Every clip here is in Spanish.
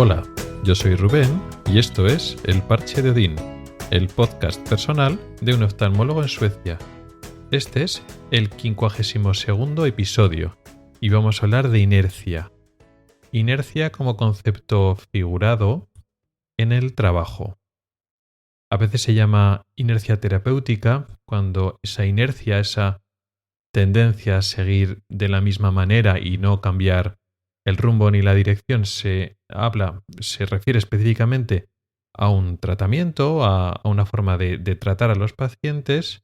Hola, yo soy Rubén y esto es El Parche de Odín, el podcast personal de un oftalmólogo en Suecia. Este es el 52º episodio y vamos a hablar de inercia. Inercia como concepto figurado en el trabajo. A veces se llama inercia terapéutica cuando esa inercia, esa tendencia a seguir de la misma manera y no cambiar el rumbo ni la dirección, se refiere específicamente a un tratamiento, a una forma de tratar a los pacientes,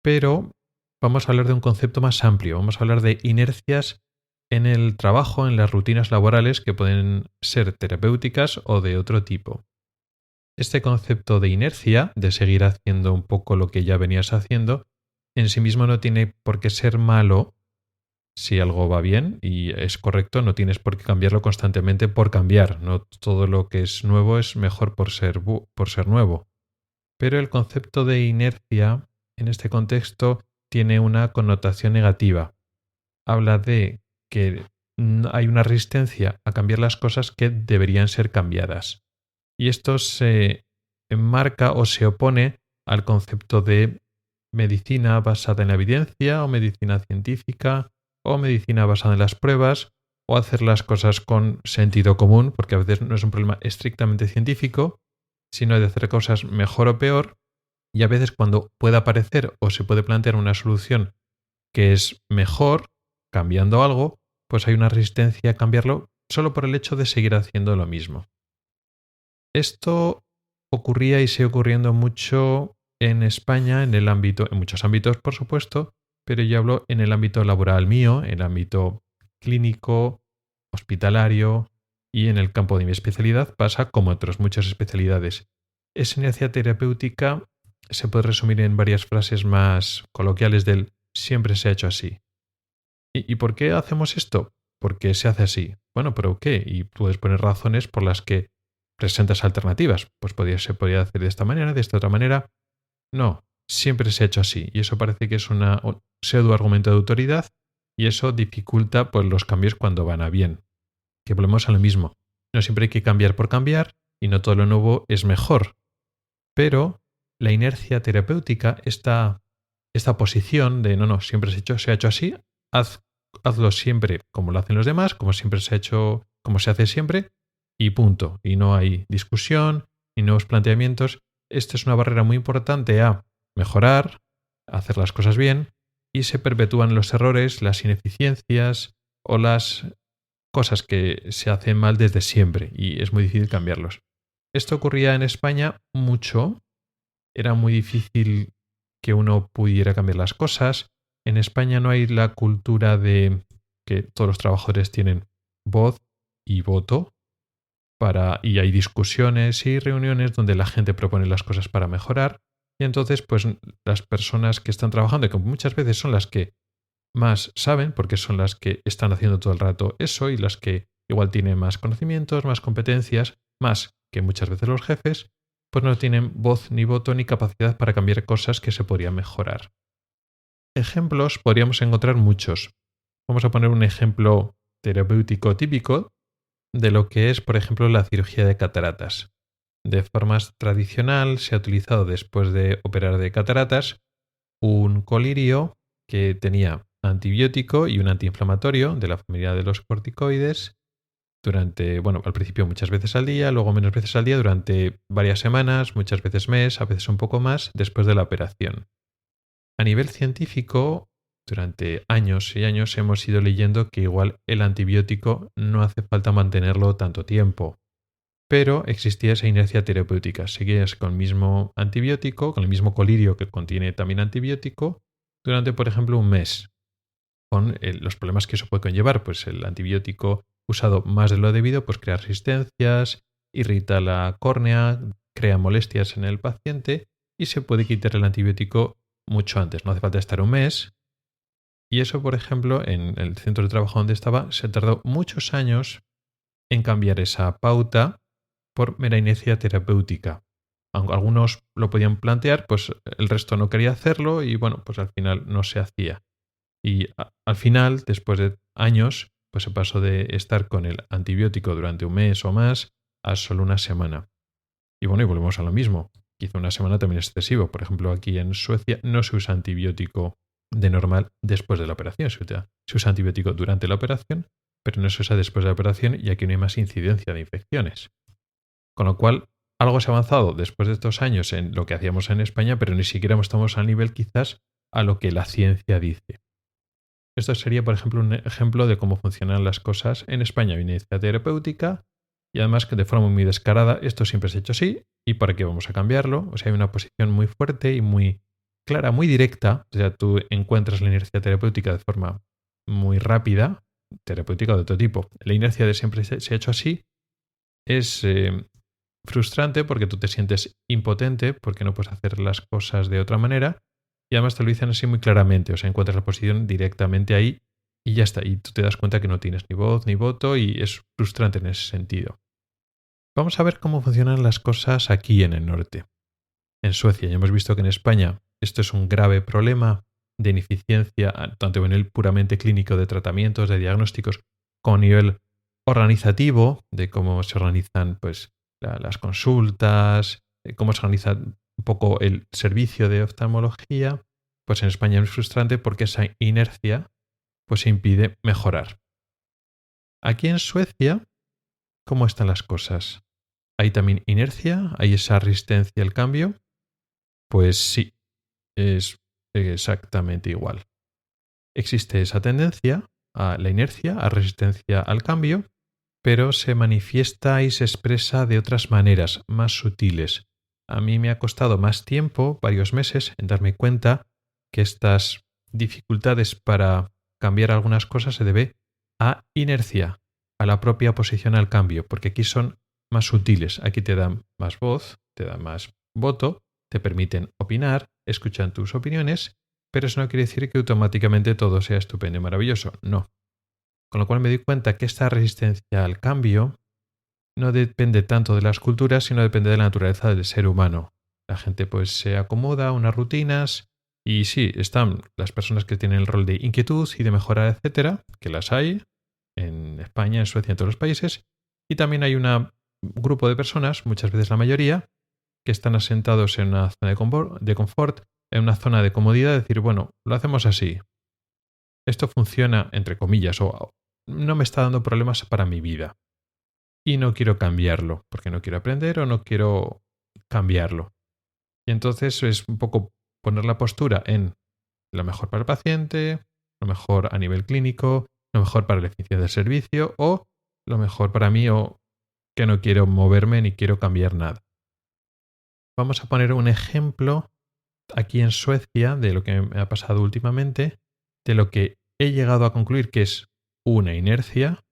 pero vamos a hablar de un concepto más amplio. Vamos a hablar de inercias en el trabajo, en las rutinas laborales que pueden ser terapéuticas o de otro tipo. Este concepto de inercia, de seguir haciendo un poco lo que ya venías haciendo, en sí mismo no tiene por qué ser malo. Si algo va bien y es correcto, no tienes por qué cambiarlo constantemente por cambiar. No todo lo que es nuevo es mejor por ser nuevo. Pero el concepto de inercia en este contexto tiene una connotación negativa. Habla de que hay una resistencia a cambiar las cosas que deberían ser cambiadas. Y esto se enmarca o se opone al concepto de medicina basada en la evidencia o medicina científica o medicina basada en las pruebas o hacer las cosas con sentido común, porque a veces no es un problema estrictamente científico, sino de hacer cosas mejor o peor, y a veces cuando pueda aparecer o se puede plantear una solución que es mejor, cambiando algo, pues hay una resistencia a cambiarlo solo por el hecho de seguir haciendo lo mismo. Esto ocurría y sigue ocurriendo mucho en España, en muchos ámbitos, por supuesto, pero yo hablo en el ámbito laboral mío, en el ámbito clínico, hospitalario y en el campo de mi especialidad pasa como otras muchas especialidades. Esa inercia terapéutica se puede resumir en varias frases más coloquiales del siempre se ha hecho así. ¿Y por qué hacemos esto? Porque se hace así. Bueno, pero ¿qué? Y puedes poner razones por las que presentas alternativas. Pues se podría hacer de esta manera, de esta otra manera. No, siempre se ha hecho así. Y eso parece que es un pseudo argumento de autoridad y eso dificulta pues, los cambios cuando van a bien. Que volvemos a lo mismo. No siempre hay que cambiar por cambiar y no todo lo nuevo es mejor. Pero la inercia terapéutica, esta posición de no, siempre se ha hecho así, hazlo siempre como lo hacen los demás, como siempre se ha hecho, como se hace siempre, y punto. Y no hay discusión ni nuevos planteamientos. Esta es una barrera muy importante a mejorar, a hacer las cosas bien, y se perpetúan los errores, las ineficiencias o las cosas que se hacen mal desde siempre, y es muy difícil cambiarlos. Esto ocurría en España mucho. Era muy difícil que uno pudiera cambiar las cosas. En España no hay la cultura de que todos los trabajadores tienen voz y voto y hay discusiones y reuniones donde la gente propone las cosas para mejorar y entonces pues las personas que están trabajando, que muchas veces son las que más saben porque son las que están haciendo todo el rato eso y las que igual tienen más conocimientos, más competencias, más que muchas veces los jefes, pues no tienen voz ni voto ni capacidad para cambiar cosas que se podrían mejorar. Ejemplos podríamos encontrar muchos. Vamos a poner un ejemplo terapéutico típico de lo que es, por ejemplo, la cirugía de cataratas. De forma tradicional se ha utilizado después de operar de cataratas un colirio que tenía antibiótico y un antiinflamatorio de la familia de los corticoides al principio muchas veces al día, luego menos veces al día durante varias semanas, muchas veces mes, a veces un poco más después de la operación. A nivel científico, durante años y años hemos ido leyendo que igual el antibiótico no hace falta mantenerlo tanto tiempo, pero existía esa inercia terapéutica. Seguías con el mismo antibiótico, con el mismo colirio que contiene también antibiótico, durante, por ejemplo, un mes. Con los problemas que eso puede conllevar, pues el antibiótico usado más de lo debido, pues crea resistencias, irrita la córnea, crea molestias en el paciente y se puede quitar el antibiótico mucho antes. No hace falta estar un mes. Y eso, por ejemplo, en el centro de trabajo donde estaba, se tardó muchos años en cambiar esa pauta por mera inercia terapéutica. Aunque algunos lo podían plantear, pues el resto no quería hacerlo y bueno, pues al final no se hacía. Y al final, después de años, pues se pasó de estar con el antibiótico durante un mes o más a solo una semana. Y bueno, y volvemos a lo mismo. Quizá una semana también es excesivo. Por ejemplo, aquí en Suecia no se usa antibiótico de normal después de la operación. Se usa antibiótico durante la operación, pero no se usa después de la operación y aquí no hay más incidencia de infecciones. Con lo cual, algo se ha avanzado después de estos años en lo que hacíamos en España, pero ni siquiera estamos al nivel quizás a lo que la ciencia dice. Esto sería, por ejemplo, un ejemplo de cómo funcionan las cosas en España. Hay una iniciativa terapéutica y además que de forma muy descarada esto siempre se ha hecho así y para qué vamos a cambiarlo. O sea, hay una posición muy fuerte y muy clara, muy directa. O sea, tú encuentras la inercia terapéutica de forma muy rápida, terapéutica de todo tipo. La inercia de siempre se ha hecho así. Es frustrante porque tú te sientes impotente porque no puedes hacer las cosas de otra manera y además te lo dicen así muy claramente, o sea, encuentras la posición directamente ahí y ya está, y tú te das cuenta que no tienes ni voz ni voto y es frustrante en ese sentido. Vamos a ver cómo funcionan las cosas aquí en el norte. En Suecia ya hemos visto que en España esto es un grave problema de ineficiencia, tanto a nivel puramente clínico de tratamientos, de diagnósticos, como a nivel organizativo, de cómo se organizan pues, las consultas, cómo se organiza un poco el servicio de oftalmología. Pues en España es frustrante porque esa inercia pues impide mejorar. Aquí en Suecia, ¿cómo están las cosas? ¿Hay también inercia? ¿Hay esa resistencia al cambio? Pues sí, es exactamente igual. Existe esa tendencia a la inercia, a resistencia al cambio, pero se manifiesta y se expresa de otras maneras, más sutiles. A mí me ha costado más tiempo, varios meses, en darme cuenta que estas dificultades para cambiar algunas cosas se debe a inercia, a la propia oposición al cambio, porque aquí son más sutiles. Aquí te dan más voz, te dan más voto, te permiten opinar, escuchan tus opiniones, pero eso no quiere decir que automáticamente todo sea estupendo y maravilloso. No. Con lo cual me di cuenta que esta resistencia al cambio no depende tanto de las culturas, sino depende de la naturaleza del ser humano. La gente pues se acomoda a unas rutinas y sí, están las personas que tienen el rol de inquietud y de mejora, etcétera, que las hay en España, en Suecia, en todos los países, y también hay un grupo de personas, muchas veces la mayoría, que están asentados en una zona de confort, en una zona de comodidad, decir, bueno, lo hacemos así. Esto funciona, entre comillas, o no me está dando problemas para mi vida. Y no quiero cambiarlo, porque no quiero aprender o no quiero cambiarlo. Y entonces es un poco poner la postura en lo mejor para el paciente, lo mejor a nivel clínico, lo mejor para la eficiencia del servicio o lo mejor para mí o que no quiero moverme ni quiero cambiar nada. Vamos a poner un ejemplo aquí en Suecia de lo que me ha pasado últimamente, de lo que he llegado a concluir que es una inercia,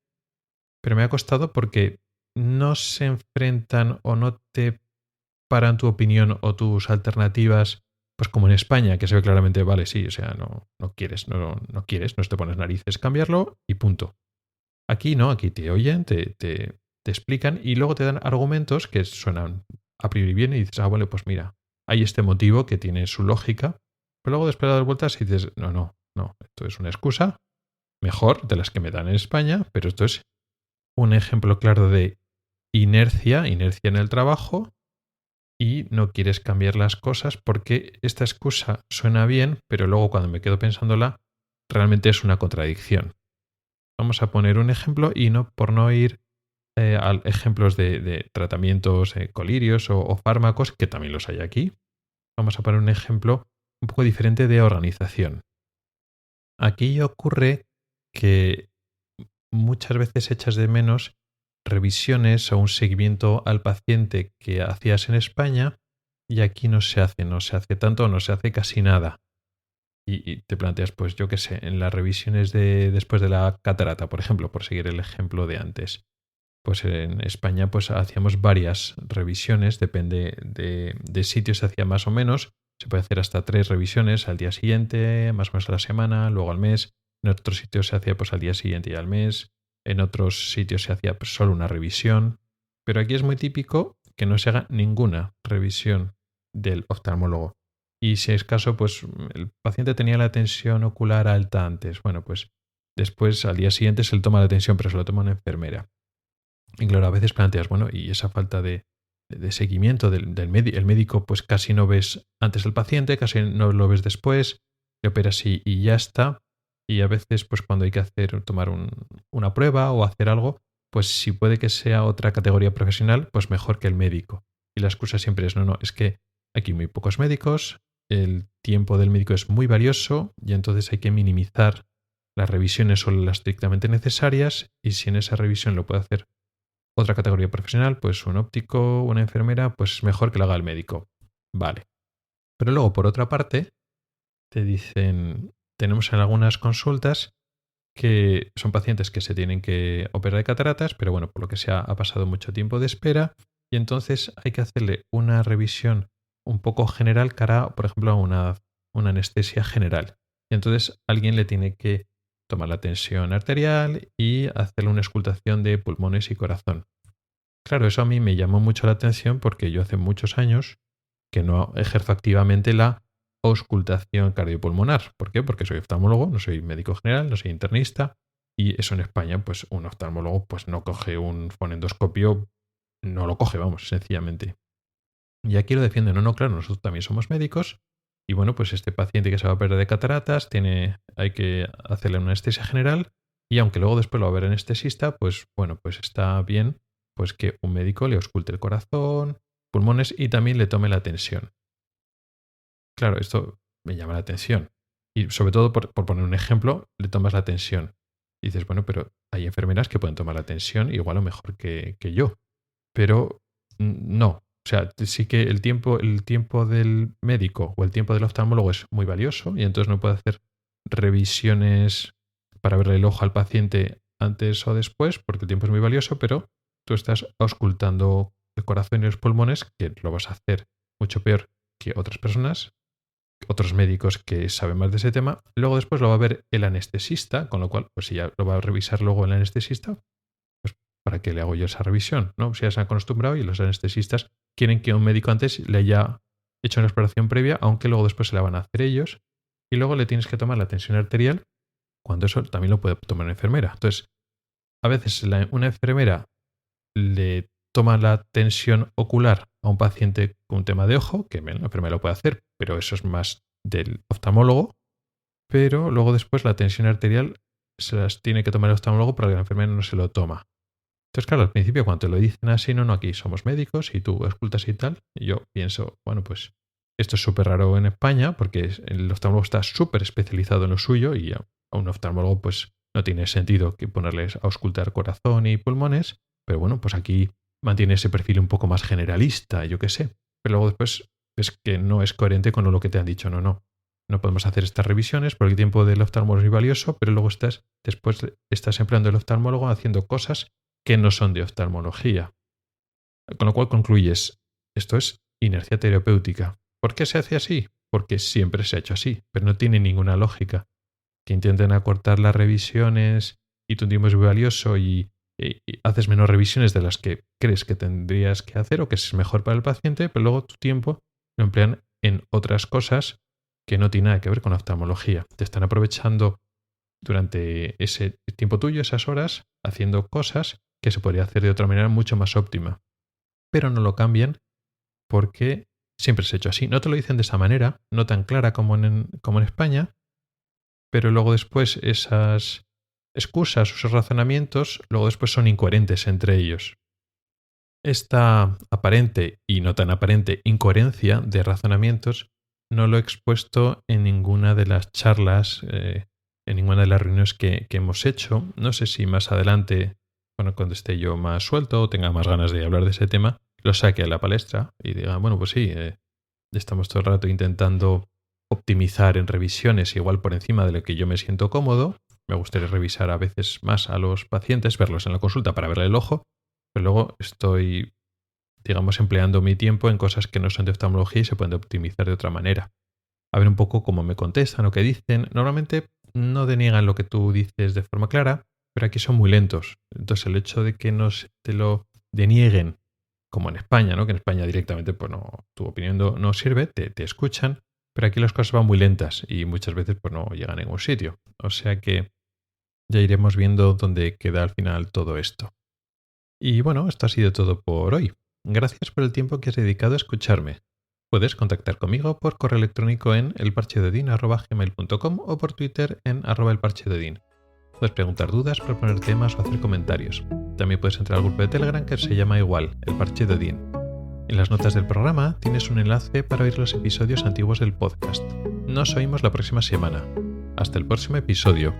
pero me ha costado porque no se enfrentan o no te paran tu opinión o tus alternativas, pues como en España, que se ve claramente, vale, sí, o sea, no quieres, no te pones narices, cambiarlo y punto. Aquí no, aquí te oyen, te explican y luego te dan argumentos que suenan a priori bien y dices, bueno, pues mira, hay este motivo que tiene su lógica, pero luego después de dar vueltas y dices, no, esto es una excusa mejor de las que me dan en España, pero esto es un ejemplo claro de inercia en el trabajo y no quieres cambiar las cosas porque esta excusa suena bien, pero luego cuando me quedo pensándola, realmente es una contradicción. Vamos a poner un ejemplo y no por no ir a ejemplos de tratamientos colirios o fármacos, que también los hay aquí. Vamos a poner un ejemplo un poco diferente de organización. Aquí ocurre que muchas veces echas de menos revisiones o un seguimiento al paciente que hacías en España y aquí no se hace tanto o no se hace casi nada. Y te planteas, pues yo qué sé, en las revisiones después de la catarata, por ejemplo, por seguir el ejemplo de antes. Pues en España pues hacíamos varias revisiones, depende de sitios se hacía más o menos, se puede hacer hasta 3 revisiones al día siguiente, más o menos a la semana, luego al mes. En otros sitios se hacía pues al día siguiente y al mes. En otros sitios se hacía pues, solo una revisión. Pero aquí es muy típico que no se haga ninguna revisión del oftalmólogo. Y si es caso, pues el paciente tenía la tensión ocular alta antes. Bueno, pues después al día siguiente se le toma la tensión, pero se lo toma una enfermera. Y claro, a veces planteas, bueno, y esa falta de seguimiento del médico, el médico pues casi no ves antes del paciente, casi no lo ves después, le operas y ya está. Y a veces pues cuando hay que tomar una prueba o hacer algo, pues si puede que sea otra categoría profesional, pues mejor que el médico. Y la excusa siempre es, no, es que aquí hay muy pocos médicos, el tiempo del médico es muy valioso y entonces hay que minimizar las revisiones solo las estrictamente necesarias y si en esa revisión lo puede hacer otra categoría profesional, pues un óptico, una enfermera, pues es mejor que lo haga el médico. Vale. Pero luego, por otra parte, te dicen, tenemos en algunas consultas que son pacientes que se tienen que operar de cataratas, pero bueno, por lo que sea, ha pasado mucho tiempo de espera y entonces hay que hacerle una revisión un poco general cara, por ejemplo, a una anestesia general. Y entonces alguien le tiene que tomar la tensión arterial y hacerle una auscultación de pulmones y corazón. Claro, eso a mí me llamó mucho la atención porque yo hace muchos años que no ejerzo activamente la auscultación cardiopulmonar. ¿Por qué? Porque soy oftalmólogo, no soy médico general, no soy internista y eso en España, pues un oftalmólogo pues no coge un fonendoscopio, no lo coge, vamos, sencillamente. Y aquí lo defienden, no, claro, nosotros también somos médicos y bueno, pues este paciente que se va a operar de cataratas hay que hacerle una anestesia general y aunque luego después lo va a ver anestesista, pues bueno, pues está bien pues que un médico le ausculte el corazón, pulmones y también le tome la tensión. Claro, esto me llama la atención. Y sobre todo, por poner un ejemplo, le tomas la tensión. Y dices, bueno, pero hay enfermeras que pueden tomar la tensión igual o mejor que yo. Pero no. O sea, sí que el tiempo del médico o el tiempo del oftalmólogo es muy valioso y entonces no puede hacer revisiones para verle el ojo al paciente antes o después porque el tiempo es muy valioso, pero tú estás auscultando el corazón y los pulmones, que lo vas a hacer mucho peor que otras personas, otros médicos que saben más de ese tema. Luego después lo va a ver el anestesista, con lo cual, pues si ya lo va a revisar luego el anestesista, pues ¿para qué le hago yo esa revisión? ¿No? Si ya se han acostumbrado y los anestesistas quieren que un médico antes le haya hecho una exploración previa, aunque luego después se la van a hacer ellos. Y luego le tienes que tomar la tensión arterial, cuando eso también lo puede tomar una enfermera. Entonces, a veces una enfermera le toma la tensión ocular a un paciente con un tema de ojo, que la enfermera lo puede hacer, pero eso es más del oftalmólogo, pero luego después la tensión arterial se las tiene que tomar el oftalmólogo para que la enfermera no se lo toma. Entonces, claro, al principio cuando te lo dicen así, no, aquí somos médicos y tú escultas y tal, y yo pienso, bueno, pues esto es súper raro en España porque el oftalmólogo está súper especializado en lo suyo y a un oftalmólogo pues no tiene sentido que ponerles a auscultar corazón y pulmones, pero bueno, pues aquí mantiene ese perfil un poco más generalista, yo qué sé. Pero luego después es que no es coherente con lo que te han dicho, no podemos hacer estas revisiones porque el tiempo del oftalmólogo es muy valioso, pero luego después estás empleando el oftalmólogo haciendo cosas que no son de oftalmología. Con lo cual concluyes, esto es inercia terapéutica. ¿Por qué se hace así? Porque siempre se ha hecho así, pero no tiene ninguna lógica. Que intenten acortar las revisiones y tu tiempo es muy valioso y haces menos revisiones de las que crees que tendrías que hacer o que es mejor para el paciente, pero luego tu tiempo lo emplean en otras cosas que no tienen nada que ver con oftalmología. Te están aprovechando durante ese tiempo tuyo, esas horas, haciendo cosas que se podría hacer de otra manera mucho más óptima. Pero no lo cambian porque siempre se ha hecho así. No te lo dicen de esa manera, no tan clara como en España, pero luego después esas excusas, esos razonamientos, luego después son incoherentes entre ellos. Esta aparente y no tan aparente incoherencia de razonamientos no lo he expuesto en ninguna de las charlas, en ninguna de las reuniones que hemos hecho. No sé si más adelante, cuando esté yo más suelto o tenga más ganas de hablar de ese tema, lo saque a la palestra y diga, bueno, pues sí, estamos todo el rato intentando optimizar en revisiones igual por encima de lo que yo me siento cómodo. Me gustaría revisar a veces más a los pacientes, verlos en la consulta para verle el ojo, pero luego estoy, digamos, empleando mi tiempo en cosas que no son de oftalmología y se pueden optimizar de otra manera. A ver un poco cómo me contestan o qué dicen. Normalmente no deniegan lo que tú dices de forma clara, pero aquí son muy lentos. Entonces el hecho de que no te lo denieguen, como en España, ¿no? Que en España directamente pues no, tu opinión no sirve, te escuchan, pero aquí las cosas van muy lentas y muchas veces pues no llegan a ningún sitio. O sea que ya iremos viendo dónde queda al final todo esto. Y bueno, esto ha sido todo por hoy. Gracias por el tiempo que has dedicado a escucharme. Puedes contactar conmigo por correo electrónico en elparchedodin@gmail.com o por Twitter en @elparchedodin. Puedes preguntar dudas, proponer temas o hacer comentarios. También puedes entrar al grupo de Telegram que se llama igual, El Parche de Odín. En las notas del programa tienes un enlace para oír los episodios antiguos del podcast. Nos oímos la próxima semana. Hasta el próximo episodio.